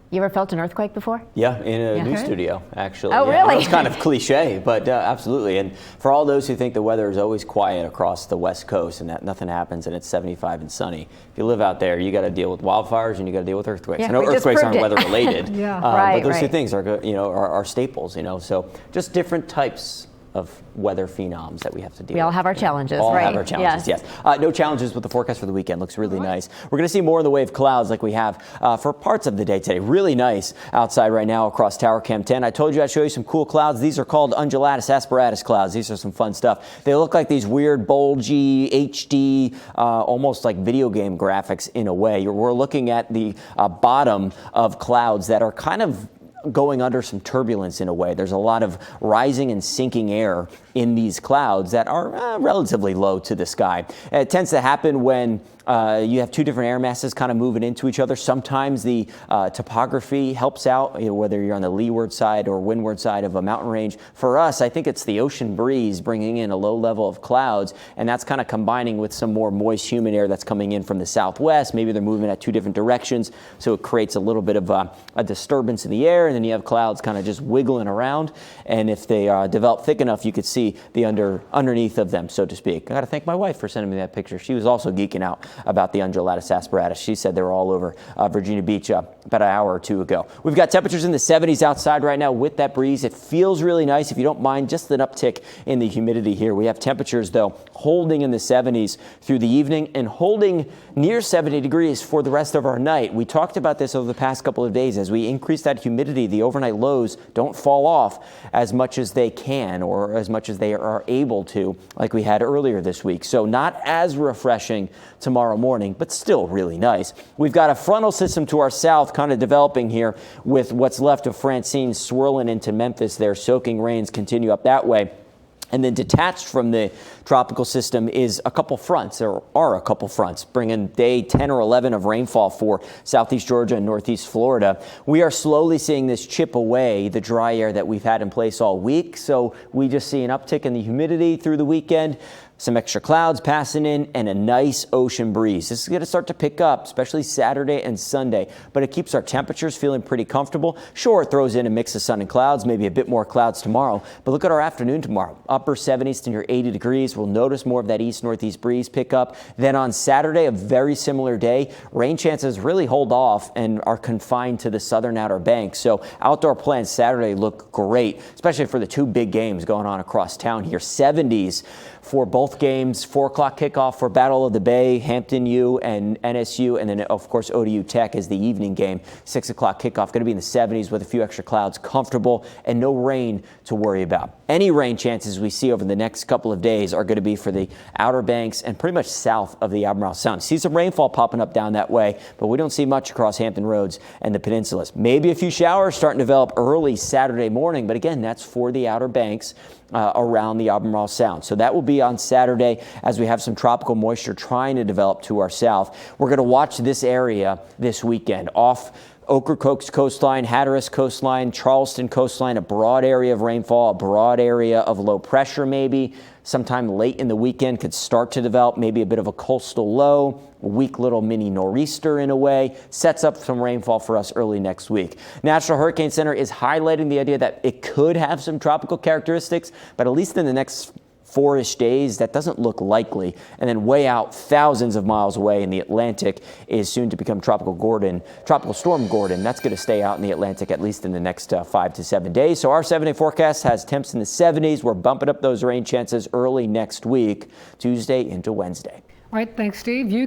You ever felt an earthquake before? Yeah, in a news studio, actually. Oh, yeah. really? It's kind of cliche, but absolutely. And for all those who think the weather is always quiet across the West Coast and that nothing happens and it's 75 and sunny, if you live out there, you got to deal with wildfires and you got to deal with earthquakes. Yeah, I know earthquakes aren't weather related, Right, but those two things are staples. So just different types of weather phenoms that we have to deal with. We all have our challenges, all right? have our challenges, yes. No challenges with the forecast for the weekend. Looks really nice. We're going to see more in the way of clouds like we have for parts of the day today. Really nice outside right now across Tower Cam 10. I told you I'd show you some cool clouds. These are called Undulatus Asperatus clouds. These are some fun stuff. They look like these weird, bulgy, HD, almost like video game graphics in a way. We're looking at the bottom of clouds that are kind of going under some turbulence in a way. There's a lot of rising and sinking air in these clouds that are relatively low to the sky. It tends to happen when you have two different air masses kind of moving into each other. Sometimes the topography helps out, whether you're on the leeward side or windward side of a mountain range. For us, I think it's the ocean breeze bringing in a low level of clouds, and that's kind of combining with some more moist, humid air that's coming in from the southwest. Maybe they're moving at two different directions, so it creates a little bit of a disturbance in the air, and then you have clouds kind of just wiggling around. And if they develop thick enough, you could see the underneath of them, so to speak. I got to thank my wife for sending me that picture. She was also geeking out about the Undulatus Asperatus. She said they were all over Virginia Beach about an hour or two ago. We've got temperatures in the 70s outside right now with that breeze. It feels really nice. If you don't mind just an uptick in the humidity here. We have temperatures, though, holding in the 70s through the evening and holding near 70 degrees for the rest of our night. We talked about this over the past couple of days. As we increase that humidity, the overnight lows don't fall off as much as they can or as much as they are able to, like we had earlier this week. So not as refreshing tomorrow morning, but still really nice. We've got a frontal system to our south kind of developing here with what's left of Francine swirling into Memphis there. Soaking rains continue up that way. And then detached from the tropical system is a couple fronts. There are a couple fronts bringing day 10 or 11 of rainfall for southeast Georgia and northeast Florida. We are slowly seeing this chip away the dry air that we've had in place all week. So we just see an uptick in the humidity through the weekend. Some extra clouds passing in and a nice ocean breeze. This is going to start to pick up, especially Saturday and Sunday, but it keeps our temperatures feeling pretty comfortable. Sure, it throws in a mix of sun and clouds, maybe a bit more clouds tomorrow, but look at our afternoon tomorrow. Upper 70s to near 80 degrees. We'll notice more of that east-northeast breeze pick up. Then on Saturday, a very similar day. Rain chances really hold off and are confined to the southern outer banks. So outdoor plans Saturday look great, especially for the two big games going on across town here. 70s for both games, 4 o'clock kickoff for Battle of the Bay, Hampton U and NSU, and then of course ODU Tech is the evening game, 6 o'clock kickoff. Going to be in the 70s with a few extra clouds, comfortable, and no rain to worry about. Any rain chances we see over the next couple of days are going to be for the Outer Banks and pretty much south of the Albemarle Sound. See some rainfall popping up down that way, but we don't see much across Hampton Roads and the peninsulas. Maybe a few showers starting to develop early Saturday morning, but again, that's for the Outer Banks around the Albemarle Sound. So that will be on Saturday as we have some tropical moisture trying to develop to our south. We're going to watch this area this weekend off Ocracoke's coastline, Hatteras coastline, Charleston coastline, a broad area of rainfall, a broad area of low pressure maybe. Sometime late in the weekend could start to develop maybe a bit of a coastal low, a weak little mini nor'easter in a way, sets up some rainfall for us early next week. National Hurricane Center is highlighting the idea that it could have some tropical characteristics, but at least in the next 4-ish days, that doesn't look likely. And then way out thousands of miles away in the Atlantic is soon to become Tropical Storm Gordon. That's going to stay out in the Atlantic at least in the next 5 to 7 days. So our 7-day forecast has temps in the 70s. We're bumping up those rain chances early next week, Tuesday into Wednesday. All right, thanks, Steve.